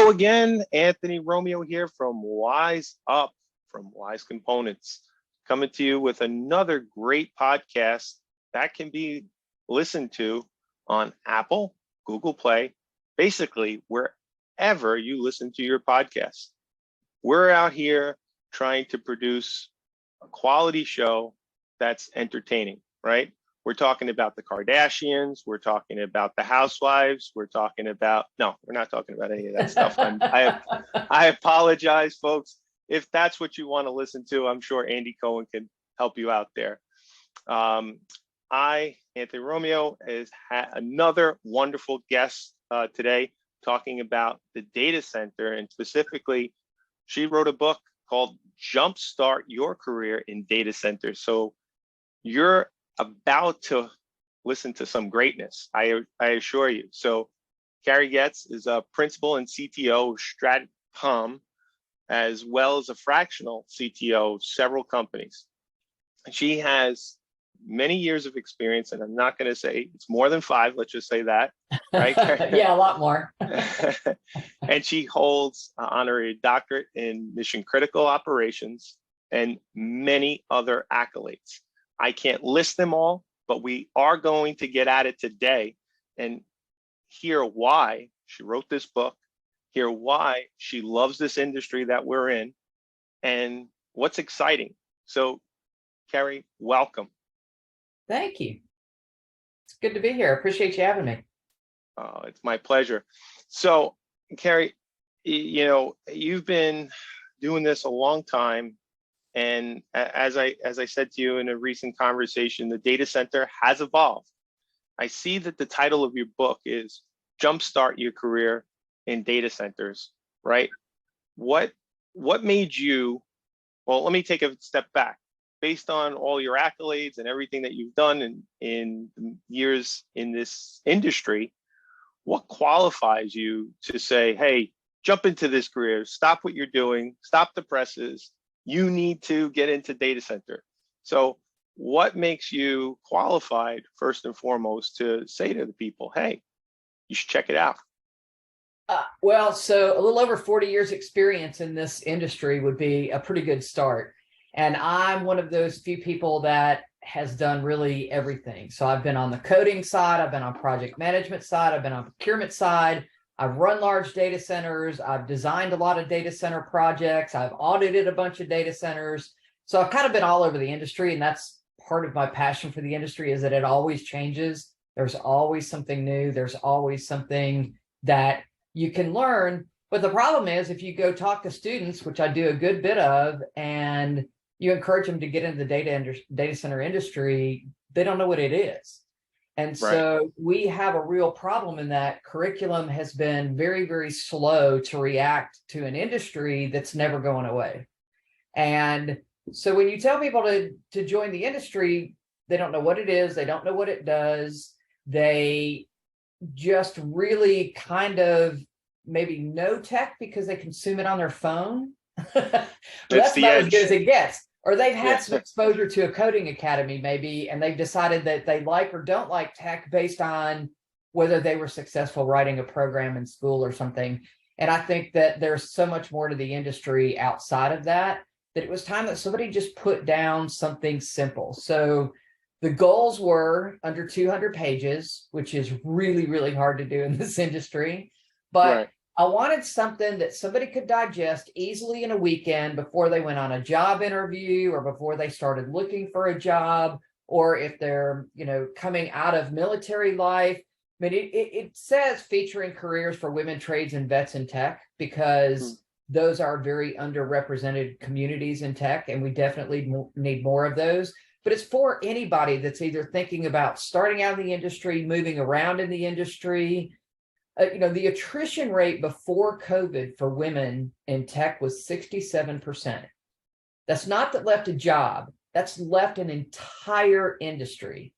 Hello again, Anthony Romeo here from WiseUP, from Wise Components, coming to you with another great podcast that can be listened to on Apple, Google Play, basically wherever you listen to your podcast. We're out here trying to produce a quality show that's entertaining, right? We're talking about the Kardashians. We're talking about the housewives. We're talking about, no, we're not talking about any of that stuff. I apologize, folks. If that's what you want to listen to, I'm sure Andy Cohen can help you out there. Anthony Romeo, has had another wonderful guest today talking about the data center, and specifically, she wrote a book called Jumpstart Your Career in Data Centers. So you're about to listen to some greatness, I assure you. So Carrie Goetz is a principal and CTO of StrategITcom, as well as a fractional CTO of several companies. And she has many years of experience, and I'm not going to say it's more than 5, let's just say that, right? Yeah, a lot more. And she holds an honorary doctorate in mission critical operations and many other accolades. I can't list them all, but we are going to get at it today and hear why she wrote this book, hear why she loves this industry that we're in, and what's exciting. So, Carrie, welcome. Thank you. It's good to be here. Appreciate you having me. Oh, it's my pleasure. So, Carrie, you know, you've been doing this a long time. And as I said to you in a recent conversation, the data center has evolved. I see that the title of your book is Jumpstart Your Career in Data Centers, right? What made you, well, let me take a step back. Based on all your accolades and everything that you've done in years in this industry, what qualifies you to say, hey, jump into this career, stop what you're doing, stop the presses, you need to get into data center? So what makes you qualified, first and foremost, to say to the people, hey, you should check it out? Well, so a little over 40 years experience in this industry would be a pretty good start. And I'm one of those few people that has done really everything. So I've been on the coding side, I've been on project management side, I've been on procurement side, I've run large data centers, I've designed a lot of data center projects, I've audited a bunch of data centers. So I've kind of been all over the industry, and that's part of my passion for the industry, is that it always changes. There's always something new. There's always something that you can learn. But the problem is, if you go talk to students, which I do a good bit of, and you encourage them to get into the data center industry, they don't know what it is. And so we have a real problem in that curriculum has been very, very slow to react to an industry that's never going away. And so when you tell people to join the industry, they don't know what it is. They don't know what it does. They just really kind of maybe know tech because they consume it on their phone. That's about as good as it gets. Or they've had some exposure to a coding academy maybe, and they've decided that they like or don't like tech based on whether they were successful writing a program in school or something. And I think that there's so much more to the industry outside of that, that it was time that somebody just put down something simple. So the goals were under 200 pages, which is really, really hard to do in this industry. But I wanted something that somebody could digest easily in a weekend before they went on a job interview, or before they started looking for a job, or if they're, coming out of military life. I mean, it says featuring careers for women, trades, and vets in tech, because those are very underrepresented communities in tech, and we definitely need more of those. But it's for anybody that's either thinking about starting out in the industry, moving around in the industry. The attrition rate before COVID for women in tech was 67%. That's not that left a job, that's left an entire industry.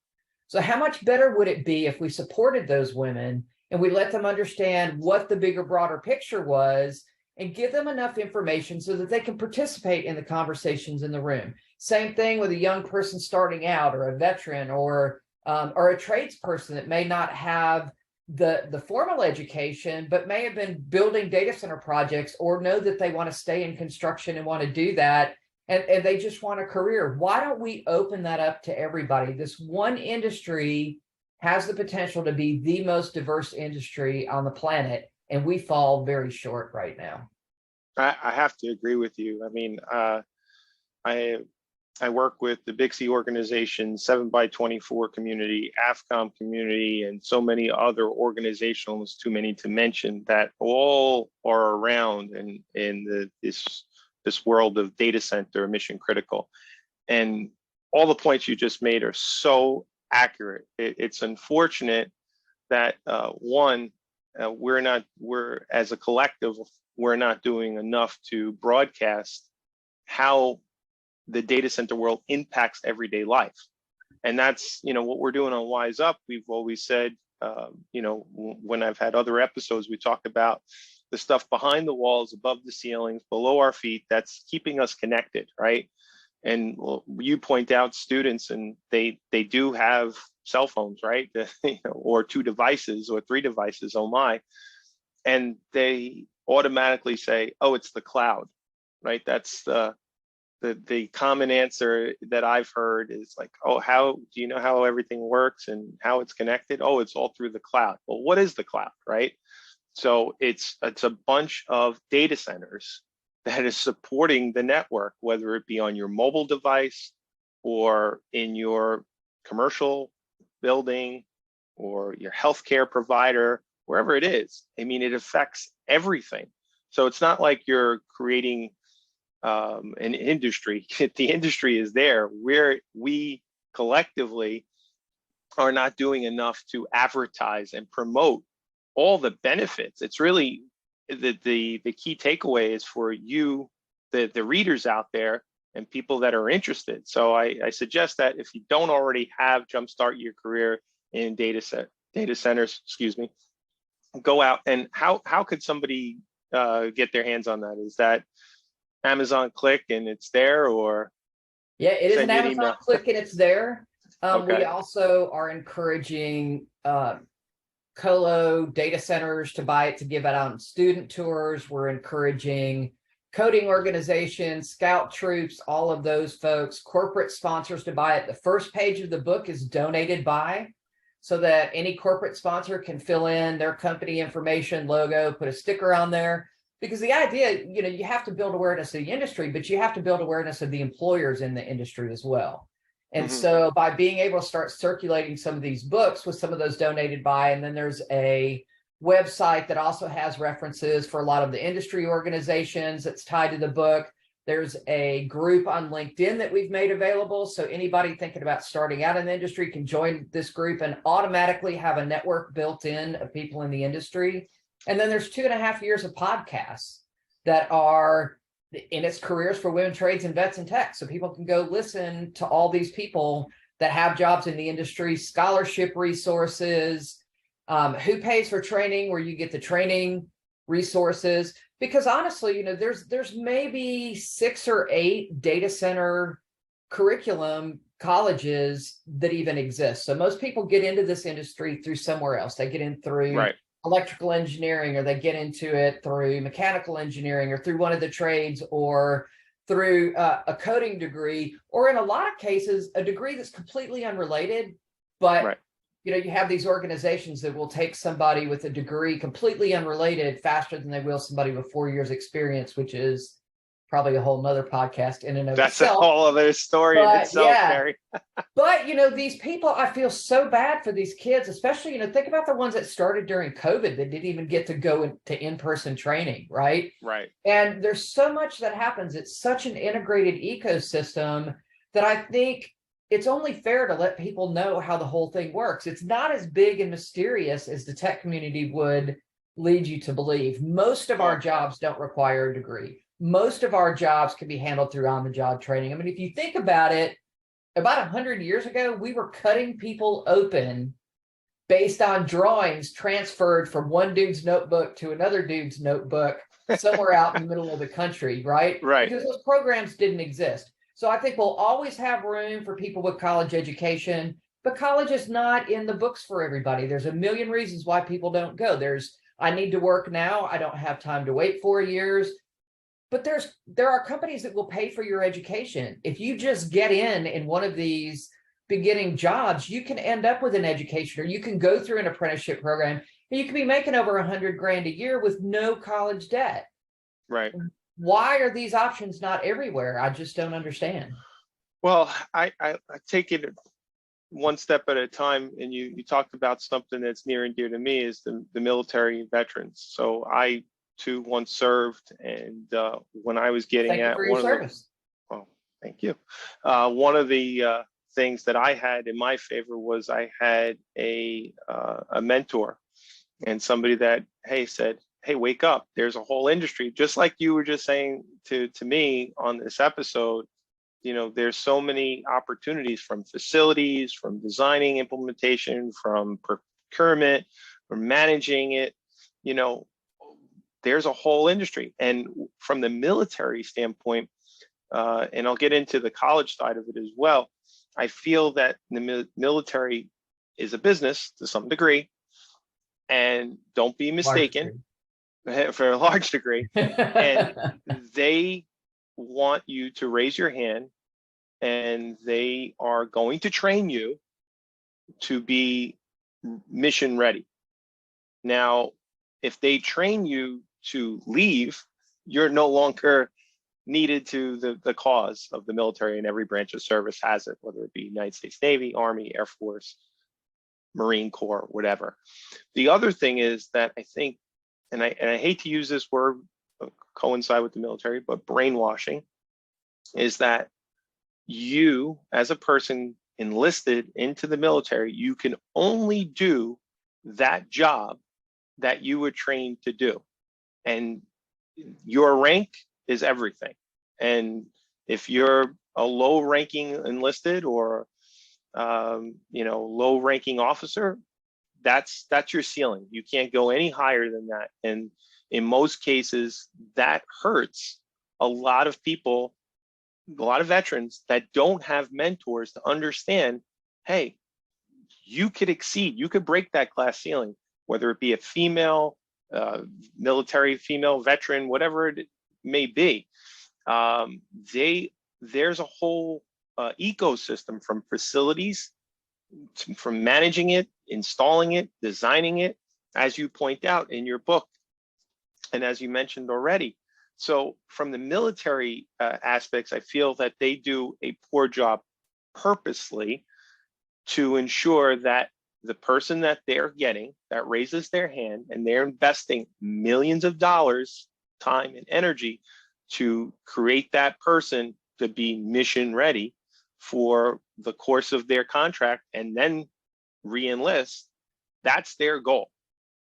So how much better would it be if we supported those women and we let them understand what the bigger, broader picture was, and give them enough information so that they can participate in the conversations in the room? Same thing with a young person starting out, or a veteran, or a tradesperson that may not have the formal education, but may have been building data center projects or know that they want to stay in construction and want to do that. And they just want a career. Why don't we open that up to everybody? This one industry has the potential to be the most diverse industry on the planet, and we fall very short right now. I have to agree with you. I mean, I work with the Bixie organization, 7x24 community, AFCOM community, and so many other organizations, too many to mention, that all are around in this world of data center mission critical. And all the points you just made are so accurate. It's unfortunate that we're as a collective, we're not doing enough to broadcast how the data center world impacts everyday life. And that's, what we're doing on WiseUP. We've always said, when I've had other episodes, we talk about the stuff behind the walls, above the ceilings, below our feet, that's keeping us connected, right? And you point out students, and they do have cell phones, right? Or 2 devices or 3 devices, oh my. And they automatically say, oh, it's the cloud, right? That's the common answer that I've heard is like, oh, how do you know how everything works and how it's connected? Oh, it's all through the cloud. Well, what is the cloud, right? So it's a bunch of data centers that is supporting the network, whether it be on your mobile device or in your commercial building or your healthcare provider, wherever it is. I mean, it affects everything. So it's not like you're creating an industry. The industry is there, where we collectively are not doing enough to advertise and promote all the benefits. It's really the key takeaway is for you, the readers out there and people that are interested. So I suggest that if you don't already have Jumpstart Your Career in data centers, go out. And how could somebody get their hands on that? Is that Amazon click and it's there, or? Yeah, it is an Amazon click and it's there. Okay. We also are encouraging colo data centers to buy it, to give it out on student tours. We're encouraging coding organizations, scout troops, all of those folks, corporate sponsors to buy it. The first page of the book is donated by, so that any corporate sponsor can fill in their company information, logo, put a sticker on there. Because the idea, you have to build awareness of the industry, but you have to build awareness of the employers in the industry as well. And so by being able to start circulating some of these books with some of those donated by, and then there's a website that also has references for a lot of the industry organizations that's tied to the book. There's a group on LinkedIn that we've made available. So anybody thinking about starting out in the industry can join this group and automatically have a network built in of people in the industry. And then there's 2.5 years of podcasts that are in its careers for women, trades, and vets and tech. So people can go listen to all these people that have jobs in the industry, scholarship resources, who pays for training, where you get the training resources. Because honestly, there's maybe 6 or 8 data center curriculum colleges that even exist. So most people get into this industry through somewhere else. They get in through electrical engineering, or they get into it through mechanical engineering, or through one of the trades, or through a coding degree, or in a lot of cases, a degree that's completely unrelated. But you have these organizations that will take somebody with a degree completely unrelated faster than they will somebody with 4 years experience, which is probably a whole nother podcast in and of itself. That's a whole other story in itself, Carrie. But, these people, I feel so bad for these kids, especially, think about the ones that started during COVID that didn't even get to go into in-person training, right? Right. And there's so much that happens. It's such an integrated ecosystem that I think it's only fair to let people know how the whole thing works. It's not as big and mysterious as the tech community would lead you to believe. Most of our jobs don't require a degree. Most of our jobs can be handled through on-the-job training. I mean, if you think about it, about 100 years ago, we were cutting people open based on drawings transferred from one dude's notebook to another dude's notebook somewhere out in the middle of the country, right? Right. Because those programs didn't exist. So I think we'll always have room for people with college education, But college is not in the books for everybody. There's a million reasons why people don't go. I need to work now. I don't have time to wait 4 years. But there are companies that will pay for your education. If you just get in one of these beginning jobs, you can end up with an education, or you can go through an apprenticeship program, and you can be making over $100 grand a year with no college debt. Right. Why are these options not everywhere? I just don't understand. Well, I take it one step at a time, and you talked about something that's near and dear to me, is the military veterans. So I too once served, and when I was getting Thank you for your service. Oh, thank you. One of the things that I had in my favor was I had a mentor, and somebody that said, hey, wake up, there's a whole industry, just like you were just saying to me on this episode. There's so many opportunities, from facilities, from designing, implementation, from procurement, from managing it. There's a whole industry. And from the military standpoint, and I'll get into the college side of it as well, I feel that the military is a business to some degree, and don't be mistaken, for a large degree. And they want you to raise your hand, and they are going to train you to be mission ready. Now, if they train you to leave, you're no longer needed to the cause of the military, and every branch of service has it, whether it be United States Navy, Army, Air Force, Marine Corps, whatever. The other thing is that I think, and I hate to use this word coincide with the military, but brainwashing, is that you, as a person enlisted into the military, you can only do that job that you were trained to do. And your rank is everything. And if you're a low ranking enlisted, or low ranking officer, that's your ceiling. You can't go any higher than that. And in most cases, that hurts a lot of people, a lot of veterans that don't have mentors to understand, hey, you could exceed, you could break that glass ceiling, whether it be a female, military female veteran, whatever it may be. There's a whole ecosystem, from facilities, from managing it, installing it, designing it, as you point out in your book, and as you mentioned already. So from the military aspects, I feel that they do a poor job purposely to ensure that the person that they're getting, that raises their hand, and they're investing millions of dollars, time and energy, to create that person to be mission ready for the course of their contract and then re-enlist. That's their goal.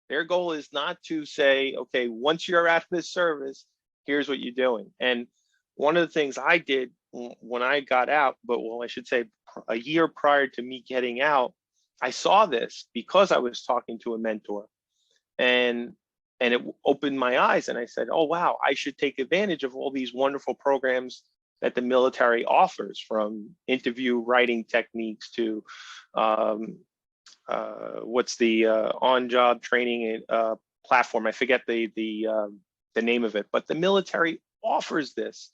Their goal is not to say, okay, once you're out of this service, here's what you're doing. And one of the things I did when I got out, I should say a year prior to me getting out, I saw this because I was talking to a mentor, and it opened my eyes, and I said, oh, wow, I should take advantage of all these wonderful programs that the military offers, from interview writing techniques to what's the on-job training platform. I forget the name of it, but the military offers this,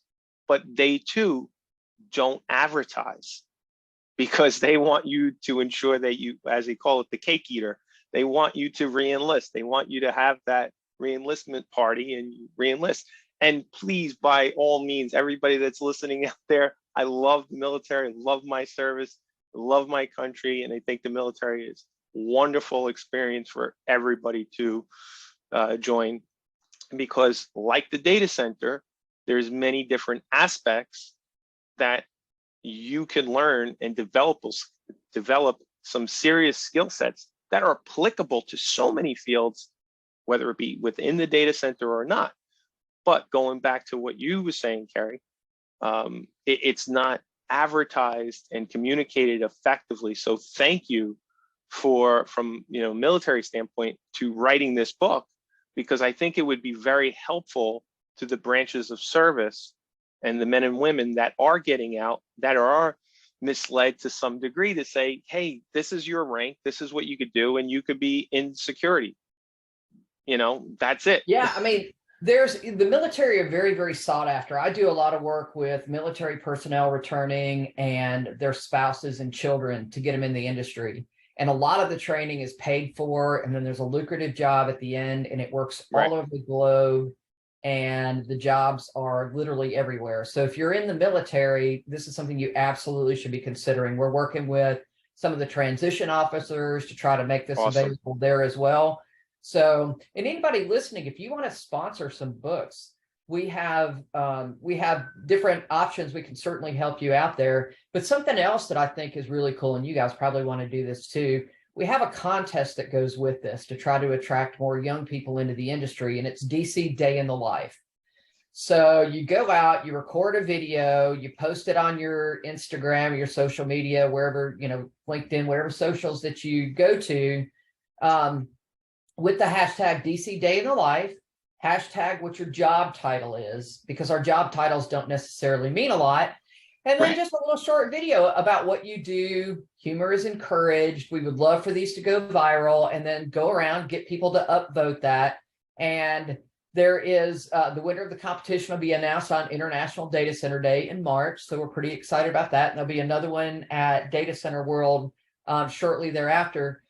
but they too don't advertise, because they want you to ensure that you, as they call it, the cake eater, they want you to re-enlist. They want you to have that re-enlistment party and you re-enlist. And please, by all means, everybody that's listening out there, I love the military, love my service, love my country, and I think the military is a wonderful experience for everybody to join, because like the data center, there's many different aspects that you can learn and develop some serious skill sets that are applicable to so many fields, whether it be within the data center or not. But going back to what you were saying, Carrie, it's not advertised and communicated effectively. So thank you from military standpoint, to writing this book, because I think it would be very helpful to the branches of service and the men and women that are getting out, that are misled to some degree to say, hey, this is your rank, this is what you could do, and you could be in security. That's it. Yeah, I mean, the military are very, very sought after. I do a lot of work with military personnel returning and their spouses and children to get them in the industry. And a lot of the training is paid for, and then there's a lucrative job at the end, and it works all over the globe. And the jobs are literally everywhere. So if you're in the military, this is something you absolutely should be considering. We're working with some of the transition officers to try to make this available there as well. So, and anybody listening, if you want to sponsor some books, we have different options. We can certainly help you out there. But something else that I think is really cool, and you guys probably want to do this too, we have a contest that goes with this to try to attract more young people into the industry, and it's DC Day in the Life. So you go out, you record a video, you post it on your Instagram, your social media, wherever, LinkedIn, whatever socials that you go to, with the hashtag DC Day in the Life, hashtag what your job title is, because our job titles don't necessarily mean a lot. And then just a little short video about what you do. Humor is encouraged. We would love for these to go viral, and then go around, get people to upvote that. And there is the winner of the competition will be announced on International Data Center Day in March. So we're pretty excited about that. And there'll be another one at Data Center World shortly thereafter.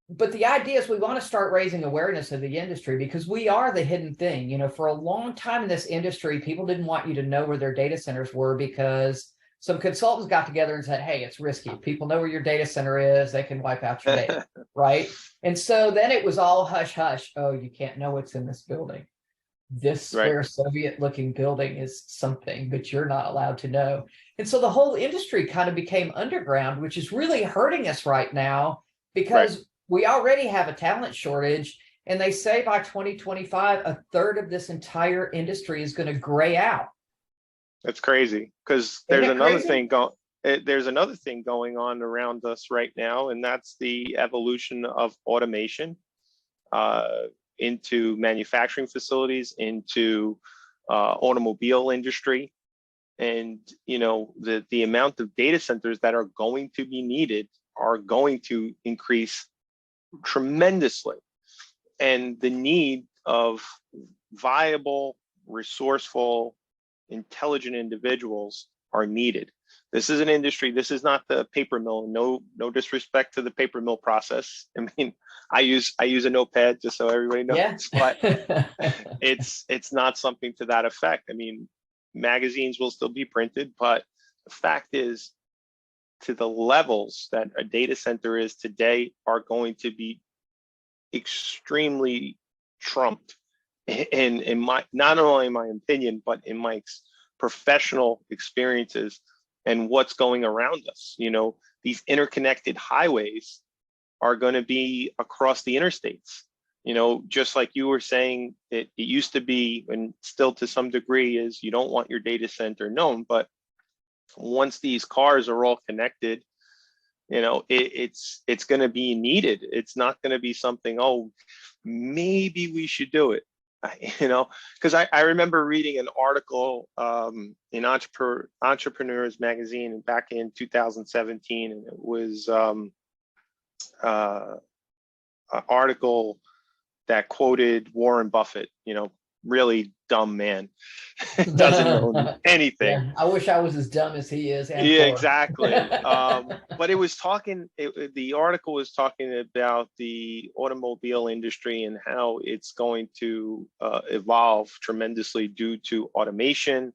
But the idea is we want to start raising awareness of the industry, because we are the hidden thing. For a long time in this industry, people didn't want you to know where their data centers were, because some consultants got together and said, hey, it's risky. People know where your data center is. They can wipe out your data, right? And so then it was all hush, hush. Oh, you can't know what's in this building. This square Soviet-looking building is something, but you're not allowed to know. And so the whole industry kind of became underground, which is really hurting us right now, because we already have a talent shortage. And they say by 2025, a third of this entire industry is going to gray out. That's crazy, because there's another thing going on around us right now, and that's the evolution of automation into manufacturing facilities, into automobile industry, and the amount of data centers that are going to be needed are going to increase tremendously, and the need of viable, resourceful, intelligent individuals are needed. This is an industry. This is not the paper mill. No disrespect to the paper mill process. I mean, I use a notepad just so everybody knows, but it's not something to that effect. I mean, magazines will still be printed, but the fact is, to the levels that a data center is today, are going to be extremely trumped in my, not only in my opinion, but in my professional experiences and what's going around us. These interconnected highways are going to be across the interstates. Just like you were saying, it used to be, and still to some degree is, you don't want your data center known, but once these cars are all connected, it's going to be needed. It's not going to be something, oh, maybe we should do it. Because I remember reading an article in Entrepreneurs Magazine back in 2017, and it was an article that quoted Warren Buffett, really dumb man, doesn't know anything. Yeah, I wish I was as dumb as he is. Yeah, exactly. But it was the article was talking about the automobile industry and how it's going to evolve tremendously due to automation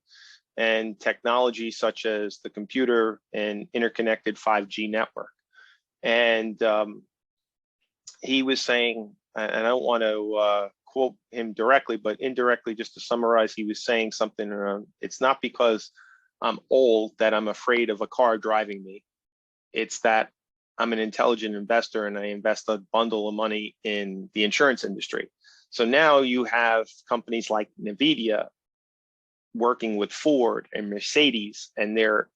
and technology such as the computer and interconnected 5G network. And he was saying, and I don't want to quote him directly, but indirectly, just to summarize, he was saying something around, it's not because I'm old that I'm afraid of a car driving me. It's that I'm an intelligent investor and I invest a bundle of money in the insurance industry. So now you have companies like NVIDIA working with Ford and Mercedes, and they're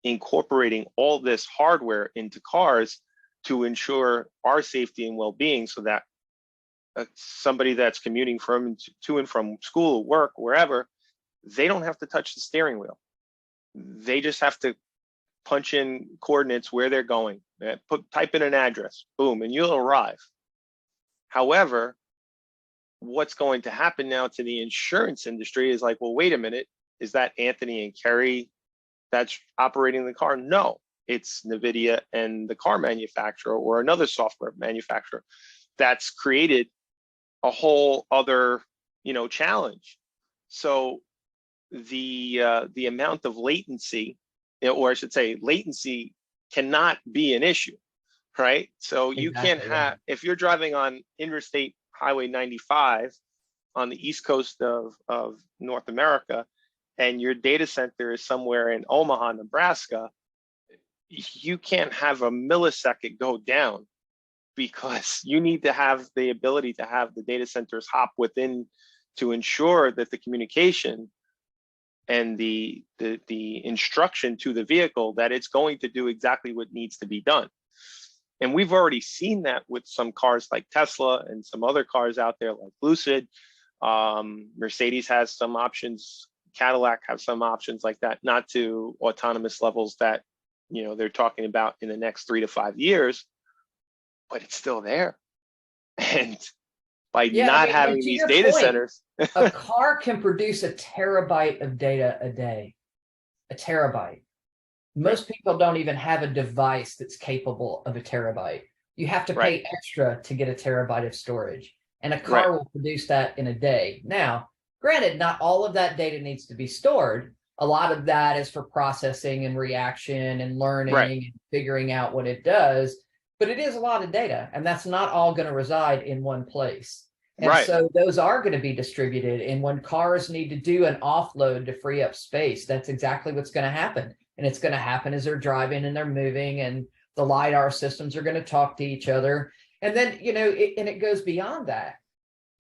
incorporating all this hardware into cars to ensure our safety and well-being, so that somebody that's commuting to and from school, work, wherever, they don't have to touch the steering wheel. They just have to punch in coordinates where they're going, type in an address, boom, and you'll arrive. However, what's going to happen now to the insurance industry is like, well, wait a minute, is that Anthony and Carrie that's operating the car? No, it's NVIDIA and the car manufacturer or another software manufacturer that's created a whole other, challenge. So the amount of latency, or I should say latency, cannot be an issue, right? So you can't have, if you're driving on Interstate Highway 95 on the East Coast of North America, and your data center is somewhere in Omaha, Nebraska, you can't have a millisecond go down, because you need to have the ability to have the data centers hop within to ensure that the communication and the instruction to the vehicle that it's going to do exactly what needs to be done. And we've already seen that with some cars like Tesla and some other cars out there like Lucid. Mercedes has some options. Cadillac have some options like that, not to autonomous levels that they're talking about in the next 3 to 5 years, but it's still there. And by not having these data centers, a car can produce a terabyte of data a day. A terabyte. Most people don't even have a device that's capable of a terabyte. You have to pay extra to get a terabyte of storage, and a car will produce that in a day. Now, granted, not all of that data needs to be stored. A lot of that is for processing and reaction and learning and figuring out what it does. But it is a lot of data, and that's not all going to reside in one place. And so those are going to be distributed. And when cars need to do an offload to free up space, that's exactly what's going to happen. And it's going to happen as they're driving and they're moving, and the LiDAR systems are going to talk to each other. And then, and it goes beyond that.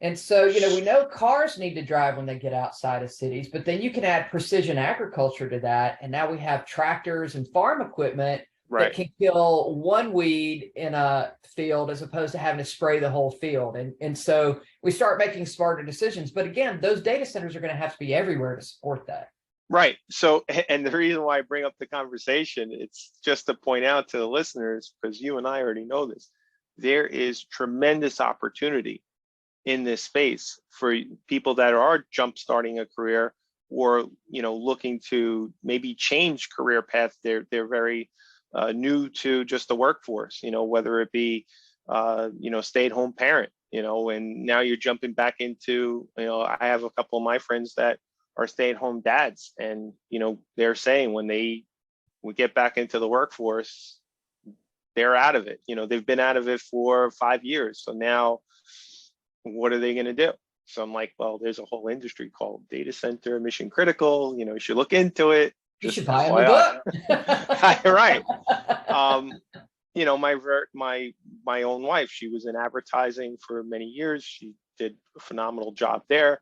And so, we know cars need to drive when they get outside of cities, but then you can add precision agriculture to that. And now we have tractors and farm equipment that can kill one weed in a field as opposed to having to spray the whole field. And so we start making smarter decisions. But again, those data centers are going to have to be everywhere to support that. Right. So, and the reason why I bring up the conversation, it's just to point out to the listeners, because you and I already know this, there is tremendous opportunity in this space for people that are jump starting a career, or, looking to maybe change career path. They're very new to just the workforce, whether it be, stay-at-home parent, and now you're jumping back into, I have a couple of my friends that are stay-at-home dads, and, they're saying when we get back into the workforce, they're out of it. They've been out of it for 5 years. So now what are they going to do? So I'm like, well, there's a whole industry called data center mission critical. You should look into it. You should buy the book. Right. My own wife, she was in advertising for many years. She did a phenomenal job there.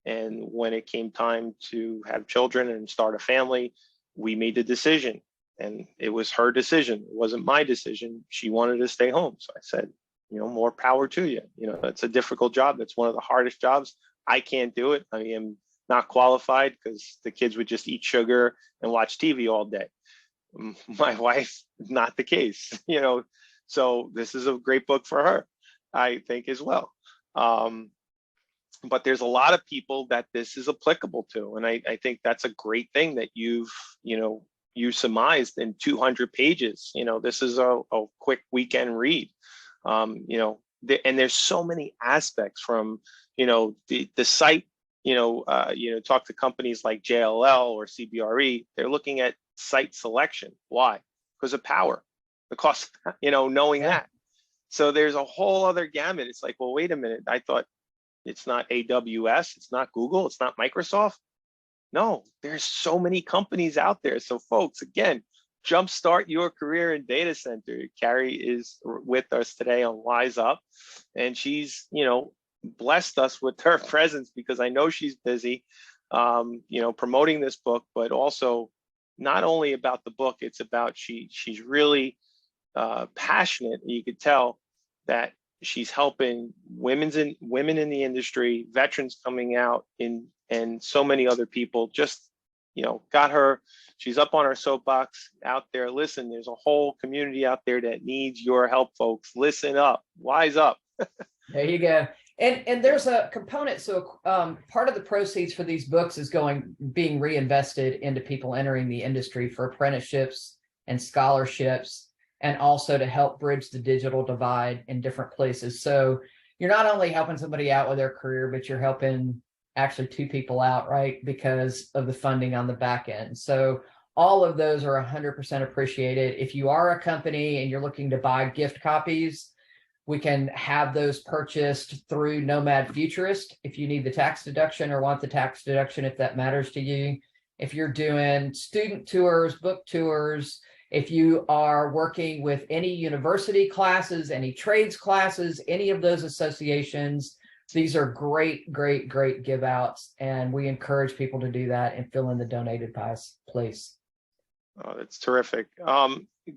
And when it came time to have children and start a family, we made the decision, and it was her decision. It wasn't my decision. She wanted to stay home. So I said, more power to you. It's a difficult job. That's one of the hardest jobs. I can't do it. I am not qualified, because the kids would just eat sugar and watch TV all day. My wife, not the case, so this is a great book for her, I think, as well. But there's a lot of people that this is applicable to. And I think that's a great thing that you surmised in 200 pages. This is a quick weekend read. And there's so many aspects from, the site, talk to companies like JLL or CBRE, they're looking at site selection. Why? Because of power, the cost, knowing that. So there's a whole other gamut. It's like, well, wait a minute. I thought it's not AWS, it's not Google, it's not Microsoft. No, there's so many companies out there. So folks, again, jumpstart your career in data center. Carrie is with us today on WiseUP, and she's, blessed us with her presence, because I know she's busy, promoting this book, but also not only about the book, it's about she's really passionate. You could tell that she's helping women in the industry, veterans coming out and so many other people just, got her. She's up on her soapbox out there. Listen, there's a whole community out there that needs your help, folks. Listen up, wise up. There you go. And there's a component. So part of the proceeds for these books is being reinvested into people entering the industry for apprenticeships and scholarships, and also to help bridge the digital divide in different places. So you're not only helping somebody out with their career, but you're helping actually two people out, right? Because of the funding on the back end. So all of those are 100% appreciated. If you are a company and you're looking to buy gift copies, we can have those purchased through Nomad Futurist if you need the tax deduction or want the tax deduction, if that matters to you. If you're doing student tours, book tours, if you are working with any university classes, any trades classes, any of those associations, these are great, great, great give outs. And we encourage people to do that and fill in the donated place. Oh, that's terrific.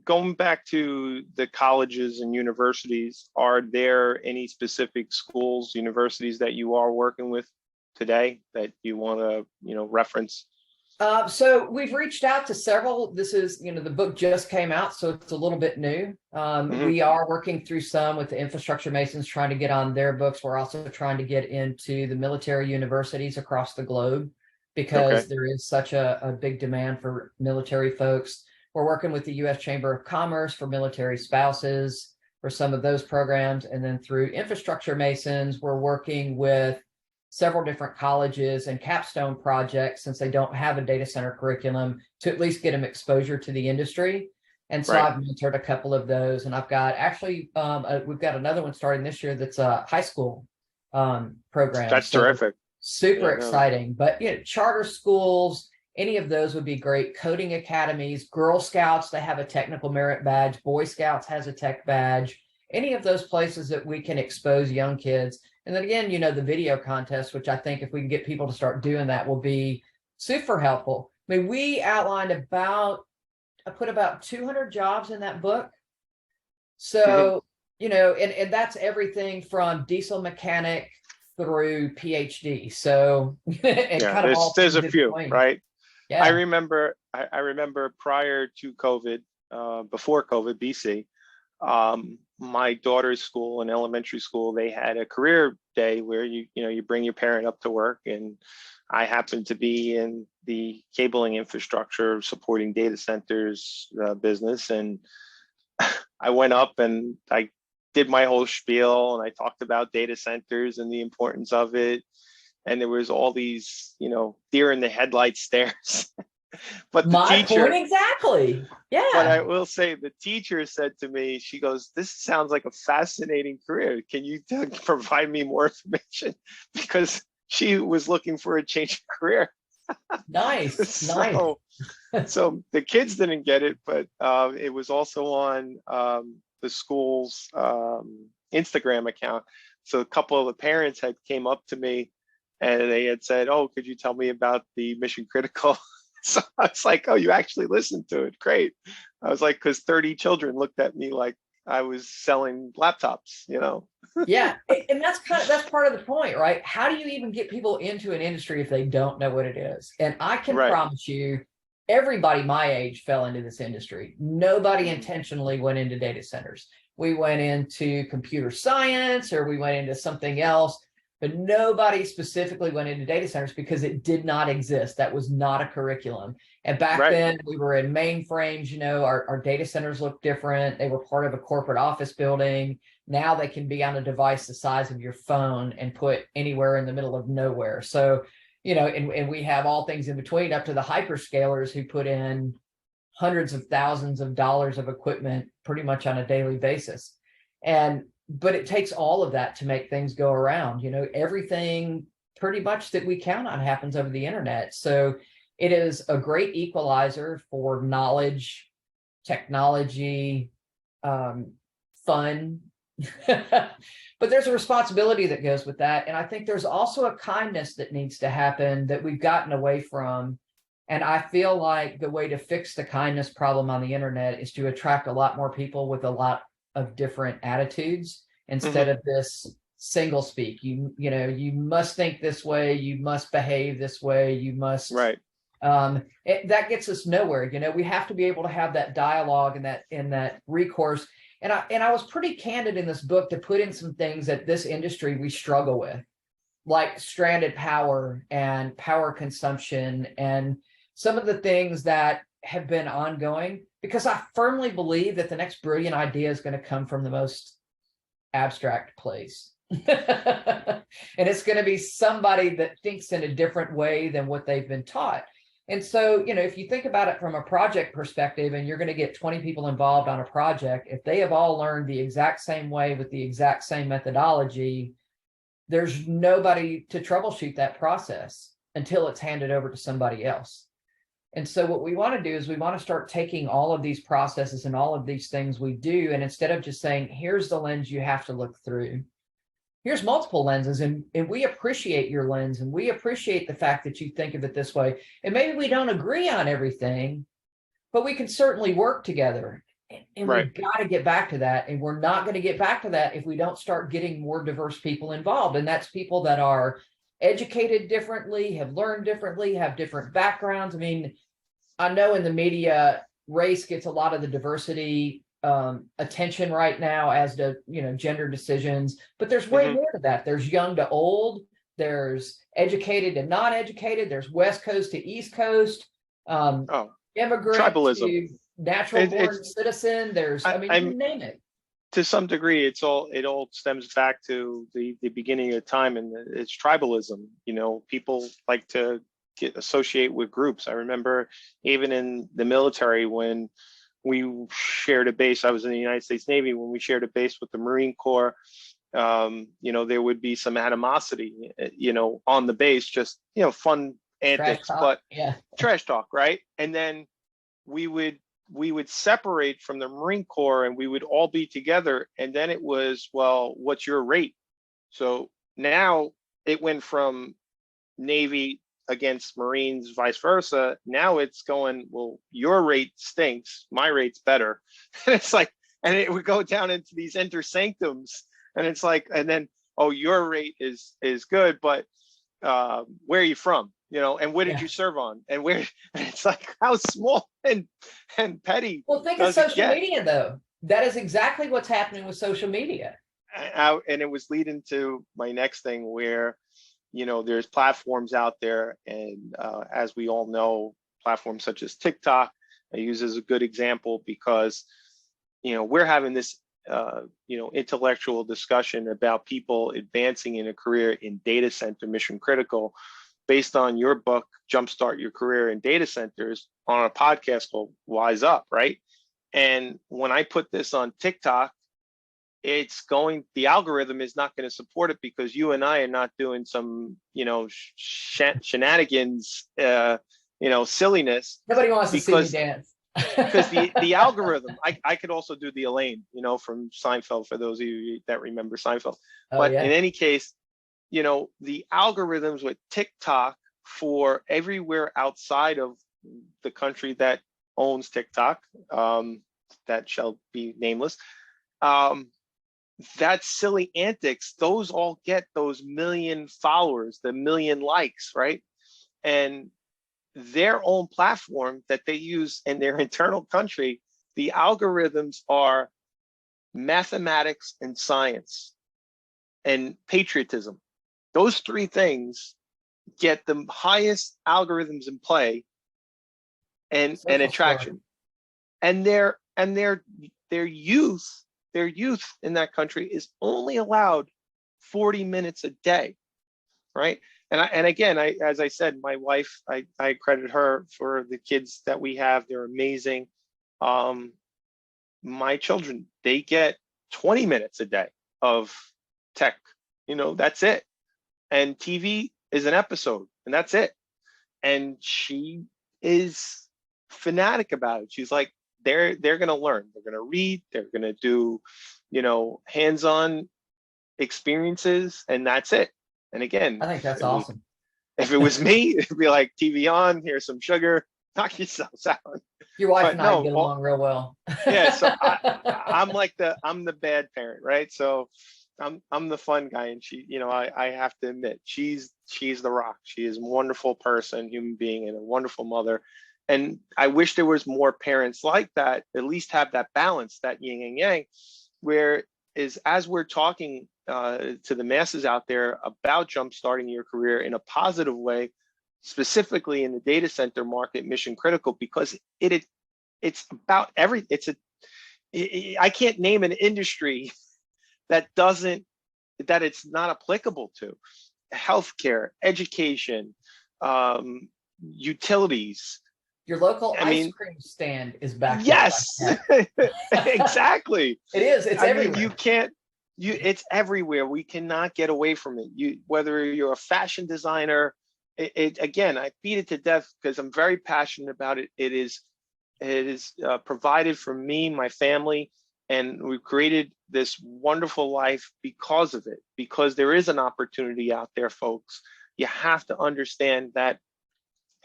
Going back to the colleges and universities, are there any specific schools, universities that you are working with today that you want to, reference? So we've reached out to several. This is, the book just came out, so it's a little bit new. We are working through some with the Infrastructure Masons, trying to get on their books. We're also trying to get into the military universities across the globe, because there is such a big demand for military folks. We're working with the U.S. Chamber of Commerce for military spouses for some of those programs. And then through Infrastructure Masons, we're working with several different colleges and capstone projects, since they don't have a data center curriculum, to at least get them exposure to the industry. And so I've mentored a couple of those, and I've got we've got another one starting this year that's a high school program. That's terrific. Super exciting. But charter schools, any of those would be great. Coding academies, Girl Scouts, they have a technical merit badge. Boy Scouts has a tech badge. Any of those places that we can expose young kids. And then again, the video contest, which I think if we can get people to start doing that, will be super helpful. I mean, we outlined I put about 200 jobs in that book. So, and that's everything from diesel mechanic through PhD. So there's a few, right? Yeah. I remember prior to COVID, before COVID, BC, my daughter's school, an elementary school, they had a career day where you bring your parent up to work, and I happened to be in the cabling infrastructure supporting data centers business, and I went up and I did my whole spiel, and I talked about data centers and the importance of it. And there was all these, deer in the headlights stares. But the teacher, point exactly. Yeah. But I will say, the teacher said to me, she goes, "This sounds like a fascinating career. Can you provide me more information?" Because she was looking for a change of career. Nice. So the kids didn't get it, but it was also on the school's Instagram account. So a couple of the parents had came up to me, and they had said, "Oh, could you tell me about the mission critical?" So I was like, "Oh, you actually listened to it? Great." I was like, because 30 children looked at me like I was selling laptops, Yeah, and that's part of the point, right? How do you even get people into an industry if they don't know what it is? And I can promise you, everybody my age fell into this industry. Nobody intentionally went into data centers. We went into computer science, or we went into something else. But nobody specifically went into data centers because it did not exist. That was not a curriculum. And back then we were in mainframes, our data centers looked different. They were part of a corporate office building. Now they can be on a device the size of your phone and put anywhere in the middle of nowhere. So, and we have all things in between, up to the hyperscalers who put in hundreds of thousands of dollars of equipment pretty much on a daily basis. But it takes all of that to make things go around. Everything pretty much that we count on happens over the internet. So it is a great equalizer for knowledge, technology, fun. But there's a responsibility that goes with that. And I think there's also a kindness that needs to happen that we've gotten away from. And I feel like the way to fix the kindness problem on the internet is to attract a lot more people with a lot of different attitudes instead of this single speak. You must think this way, you must behave this way, you must That gets us nowhere. We have to be able to have that dialogue and that recourse. And I was pretty candid in this book to put in some things that this industry we struggle with, like stranded power and power consumption and some of the things that have been ongoing, because I firmly believe that the next brilliant idea is going to come from the most abstract place. And it's going to be somebody that thinks in a different way than what they've been taught. And so, if you think about it from a project perspective, and you're going to get 20 people involved on a project, if they have all learned the exact same way with the exact same methodology, there's nobody to troubleshoot that process until it's handed over to somebody else. And so what we want to do is we want to start taking all of these processes and all of these things we do, and instead of just saying, here's the lens you have to look through, here's multiple lenses, and we appreciate your lens, and we appreciate the fact that you think of it this way. And maybe we don't agree on everything, but we can certainly work together. And Right. we've got to get back to that. And we're not going to get back to that if we don't start getting more diverse people involved. And that's people that are educated differently, have learned differently, have different backgrounds. I mean, I know in the media, race gets a lot of the diversity attention right now as to, gender decisions, but there's way more to that. There's young to old, there's educated to non-educated, there's West Coast to East Coast, immigrant tribalism. to natural born citizen. There's, you name it. To some degree, it all stems back to the beginning of time, and it's tribalism. People like to associate with groups. I remember even in the military when we shared a base. I was in the United States Navy when we shared a base with the Marine Corps. There would be some animosity, on the base, just fun antics, but trash talk, right? And then we would separate from the Marine Corps and we would all be together. And then it was, well, what's your rate? So now it went from Navy against Marines, vice versa. Now it's going, well, your rate stinks, my rate's better. And it's like, and it would go down into these intersanctums. And it's like, and then, oh, your rate is good, but where are you from? And where did you serve on? And where? And it's like, how small and petty. Well, think of social media, though. That is exactly what's happening with social media. And it was leading to my next thing where, there's platforms out there. And as we all know, platforms such as TikTok, I use as a good example because, we're having this, intellectual discussion about people advancing in a career in data center mission critical, based on your book, Jumpstart Your Career in Data Centers, on a podcast called WiseUP, right? And when I put this on TikTok, the algorithm is not going to support it because you and I are not doing some, shenanigans, silliness. Nobody wants to see me dance. Because the algorithm, I could also do the Elaine, from Seinfeld, for those of you that remember Seinfeld. But in any case, the algorithms with TikTok for everywhere outside of the country that owns TikTok, that shall be nameless, that silly antics, those all get those million followers, the million likes, right? And their own platform that they use in their internal country, the algorithms are mathematics and science and patriotism. Those three things get the highest algorithms in play and attraction. And their youth in that country is only allowed 40 minutes a day, right? And again, as I said, my wife, I credit her for the kids that we have. They're amazing. My children, they get 20 minutes a day of tech. That's it. And TV is an episode, and that's it. And she is fanatic about it. She's like, they're going to learn. They're going to read. They're going to do, hands-on experiences, and that's it. And again, I think that's awesome. If it was me, it'd be like, TV on, here's some sugar, knock yourselves out. Your wife and I get along real well. Yeah, so I'm the bad parent, right? So I'm the fun guy, and she, I have to admit, she's the rock. She is a wonderful person, human being, and a wonderful mother. And I wish there was more parents like that, at least have that balance, that yin and yang, where is, as we're talking to the masses out there about jumpstarting your career in a positive way, specifically in the data center market, mission critical, because it's about I can't name an industry that it's not applicable to. Healthcare, education, utilities. Your local ice cream stand is back. Yes, exactly. It is. It's everywhere. You can't. It's everywhere. We cannot get away from it. Whether you're a fashion designer, again, I beat it to death because I'm very passionate about it. It is provided for me, my family, and we've created this wonderful life because of it, because there is an opportunity out there, folks. You have to understand that.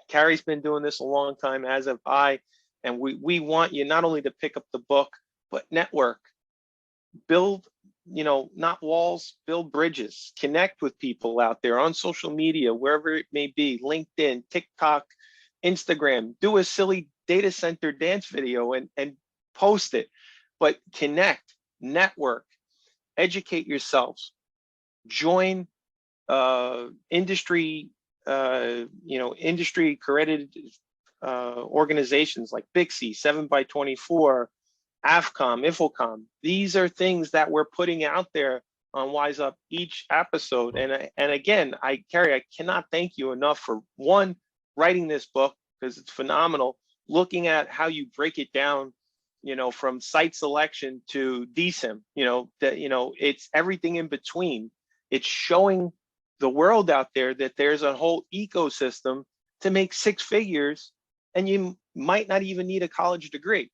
Carrie's been doing this a long time, as have I, and we want you not only to pick up the book, but network, build, not walls, build bridges, connect with people out there on social media, wherever it may be, LinkedIn, TikTok, Instagram, do a silly data center dance video and post it. But connect, network, educate yourselves, join industry accredited organizations like Bixie, 7x24, AFCOM, IFLCOM. These are things that we're putting out there on WiseUP each episode. And again, Carrie, I cannot thank you enough for, one, writing this book, because it's phenomenal, looking at how you break it down, from site selection to DSIM, it's everything in between. It's showing the world out there that there's a whole ecosystem to make 6 figures, and you might not even need a college degree.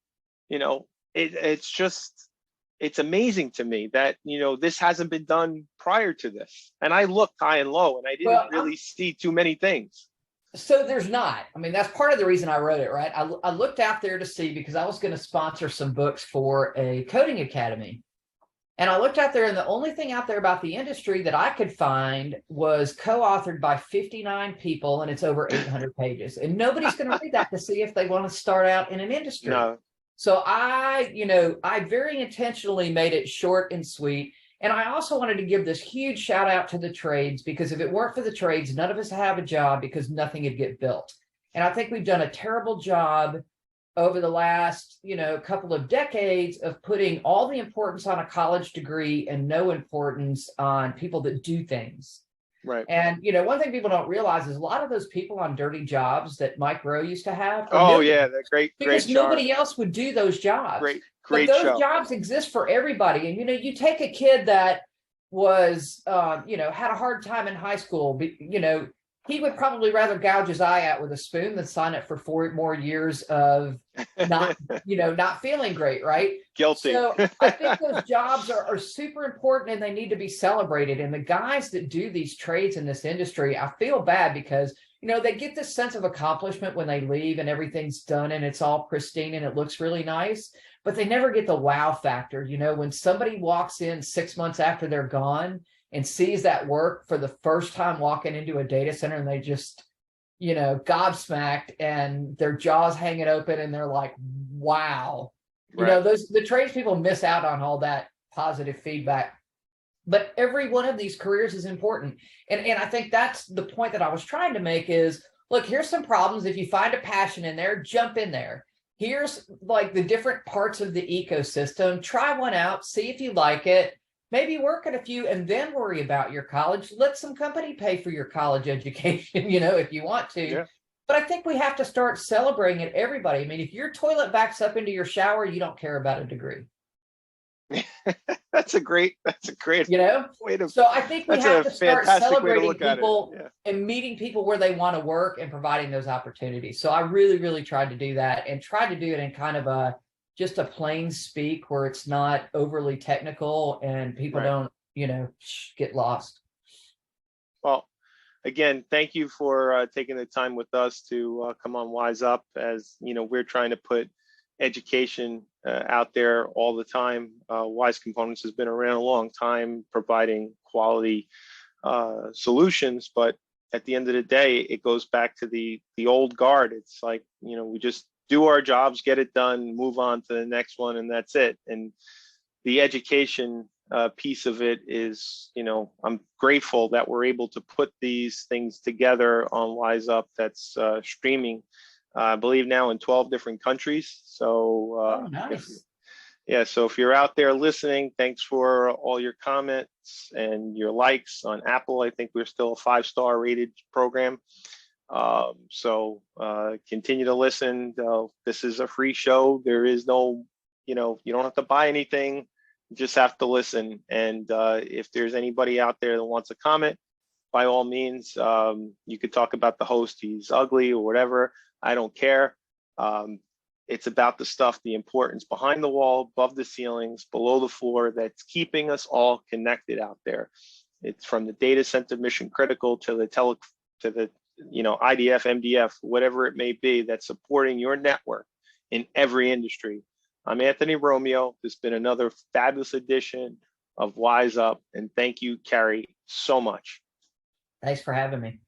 It's amazing to me that, this hasn't been done prior to this. And I looked high and low, and I didn't really see too many things. So there's not. I mean, that's part of the reason I wrote it, right? I looked out there to see, because I was going to sponsor some books for a coding academy. And I looked out there, and the only thing out there about the industry that I could find was co-authored by 59 people, and it's over 800 pages. And nobody's going to read that to see if they want to start out in an industry. No. So I very intentionally made it short and sweet. And I also wanted to give this huge shout out to the trades, because if it weren't for the trades, none of us have a job, because nothing would get built. And I think we've done a terrible job over the last, couple of decades of putting all the importance on a college degree and no importance on people that do things. Right. And, one thing people don't realize is a lot of those people on dirty jobs that Mike Rowe used to have. Oh, yeah. They're great. Because nobody else would do those jobs. Great but those show. Jobs exist for everybody. And, you take a kid that was, had a hard time in high school, but, he would probably rather gouge his eye out with a spoon than sign up for 4 more years of not, not feeling great, right? Guilty. So I think those jobs are super important, and they need to be celebrated. And the guys that do these trades in this industry, I feel bad because, they get this sense of accomplishment when they leave and everything's done and it's all pristine and it looks really nice, but they never get the wow factor. When somebody walks in 6 months after they're gone and sees that work for the first time walking into a data center, and they just, gobsmacked, and their jaws hanging open, and they're like, wow. Right. The tradespeople miss out on all that positive feedback. But every one of these careers is important. And I think that's the point that I was trying to make is, look, here's some problems. If you find a passion in there, jump in there. Here's like the different parts of the ecosystem. Try one out, see if you like it. Maybe work at a few and then worry about your college. Let some company pay for your college education, if you want to. Yeah. But I think we have to start celebrating it, everybody. I mean, if your toilet backs up into your shower, you don't care about a degree. That's a great way to. So I think we have to start celebrating people and meeting people where they want to work and providing those opportunities. So I really, really tried to do that, and tried to do it in kind of just a plain speak where it's not overly technical and people don't, get lost. Well, again, thank you for taking the time with us to come on WiseUP, as we're trying to put education out there all the time. Wise Components has been around a long time, providing quality solutions, but at the end of the day, it goes back to the old guard. It's like, you know, we just do our jobs, get it done, move on to the next one, and that's it. And the education piece of it is, you know, I'm grateful that we're able to put these things together on WiseUP that's streaming, I believe now in 12 different countries. So nice. yeah, so if you're out there listening, thanks for all your comments and your likes on Apple. I think we're still a 5-star rated program. So continue to listen. This is a free show. There is no, you know, you don't have to buy anything. You just have to listen. And if there's anybody out there that wants a comment, by all means, you could talk about the host. He's ugly or whatever. I don't care. It's about the stuff, the importance behind the wall, above the ceilings, below the floor, that's keeping us all connected out there. It's from the data center mission critical to the you know, IDF, MDF, whatever it may be, that's supporting your network in every industry. I'm Anthony Romeo. This has been another fabulous edition of WiseUP, and thank you, Carrie, so much. Thanks for having me.